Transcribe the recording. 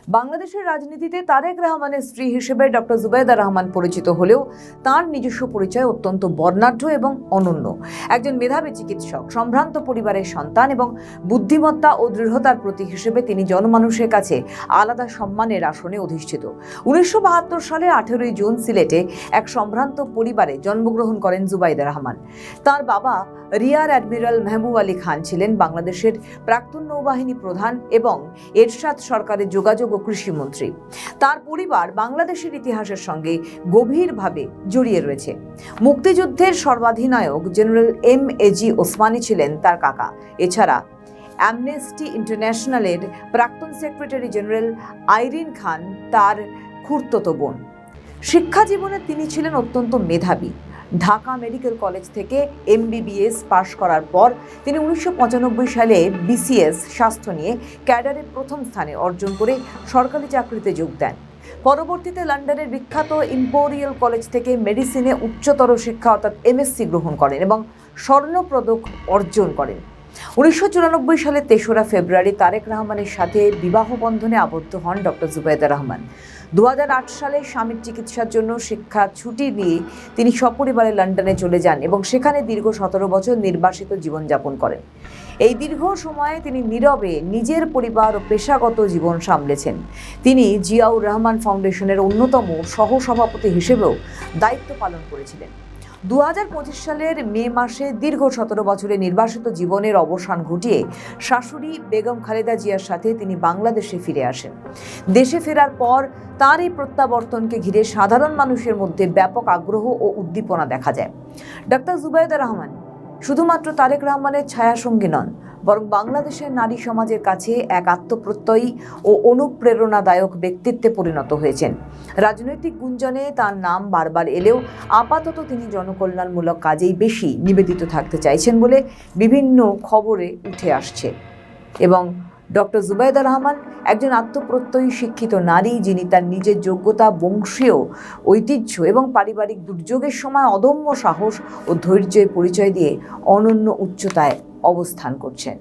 বাংলাদেশের রাজনীতিতে তারেক রহমানের স্ত্রী হিসেবে ডক্টর জুবাইদা রহমান পরিচিত হলেও তার নিজস্ব পরিচয় অত্যন্ত বর্ণাঢ্য এবং অনন্য। একজন মেধাবী চিকিৎসক, সম্ভ্রান্ত পরিবারের সন্তান এবং বুদ্ধিমত্তা ও দৃঢ়তার প্রতীক হিসেবে তিনি জনমানুষের কাছে আলাদা সম্মানের আসনে অধিষ্ঠিত। 1972 সালে 18 জুন সিলেটে এক সম্ভ্রান্ত পরিবারে জন্মগ্রহণ করেন জুবাইদা রহমান। তার বাবা রিয়ার অ্যাডমিরাল মেহবুব আলী খান ছিলেন বাংলাদেশের প্রাক্তন নৌবাহিনী প্রধান এবং এরশাদ সরকারের যোগাযোগ ও কৃষিমন্ত্রী। তার পরিবার বাংলাদেশের ইতিহাসের সঙ্গে গভীরভাবে জড়িয়ে রয়েছে। মুক্তিযুদ্ধের সর্বাধিনায়ক জেনারেল এম.এ.জি. ওসমানী ছিলেন তার কাকা। এছাড়া অ্যামনেস্টি ইন্টারন্যাশনালের প্রাক্তন সেক্রেটারি জেনারেল আইরিন খান তার খুড়তুতো বোন। শিক্ষা জীবনে তিনি ছিলেন অত্যন্ত মেধাবী। ঢাকা মেডিকেল কলেজ থেকে MBBS পাশ করার পর তিনি 1995 সালে BCS স্বাস্থ্য নিয়ে ক্যাডারে প্রথম স্থানে অর্জন করে সরকারি চাকরিতে যোগ দেন। পরবর্তীতে লন্ডনের বিখ্যাত ইম্পেরিয়াল কলেজ থেকে মেডিসিনে উচ্চতর শিক্ষা অর্থাৎ MSc গ্রহণ করেন এবং স্বর্ণপদক অর্জন করেন। 1994 সালে 3রা ফেব্রুয়ারি তারেক রহমানের সাথে বিবাহ বন্ধনে আবদ্ধ হন ডক্টর জুবাইদা রহমান। 2008 সালে স্বামীর চিকিৎসার জন্য শিক্ষা ছুটি নিয়ে তিনি সপরিবারে লন্ডনে চলে যান এবং সেখানে দীর্ঘ 17 বছর নির্বাসিত জীবনযাপন করেন। এই দীর্ঘ সময়ে তিনি নীরবে নিজের পরিবার ও পেশাগত জীবন সামলেছেন। তিনি জিয়াউর রহমান ফাউন্ডেশনের অন্যতম সহসভাপতি হিসেবেও দায়িত্ব পালন করেছিলেন। 2025 সালের মে মাসে দীর্ঘ 17 বছরের নির্বাসিত জীবনের অবসান ঘটিয়ে শাশুড়ি বেগম খালেদা জিয়ার সাথে তিনি বাংলাদেশে ফিরে আসেন। দেশে ফেরার পর তার এই প্রত্যাবর্তনকে ঘিরে সাধারণ মানুষের মধ্যে ব্যাপক আগ্রহ ও উদ্দীপনা দেখা যায়। ডক্টর জুবাইদা রহমান শুধুমাত্র তারেক রহমানের ছায়াসঙ্গী নন, বরং বাংলাদেশের নারী সমাজের কাছে এক আত্মপ্রত্যয়ী ও অনুপ্রেরণাদায়ক ব্যক্তিত্বে পরিণত হয়েছেন। রাজনৈতিক গুঞ্জনে তার নাম বারবার এলেও আপাতত তিনি জনকল্যাণমূলক কাজেই বেশি নিবেদিত থাকতে চাইছেন বলে বিভিন্ন খবরে উঠে আসছে। এবং ডক্টর জুবাইদা রহমান একজন আত্মপ্রত্যয়ী শিক্ষিত নারী, যিনি তার নিজের যোগ্যতা, বংশীয় ঐতিহ্য এবং পারিবারিক দুর্যোগের সময় অদম্য সাহস ও ধৈর্যের পরিচয় দিয়ে অনন্য উচ্চতায় অবস্থান করছেন।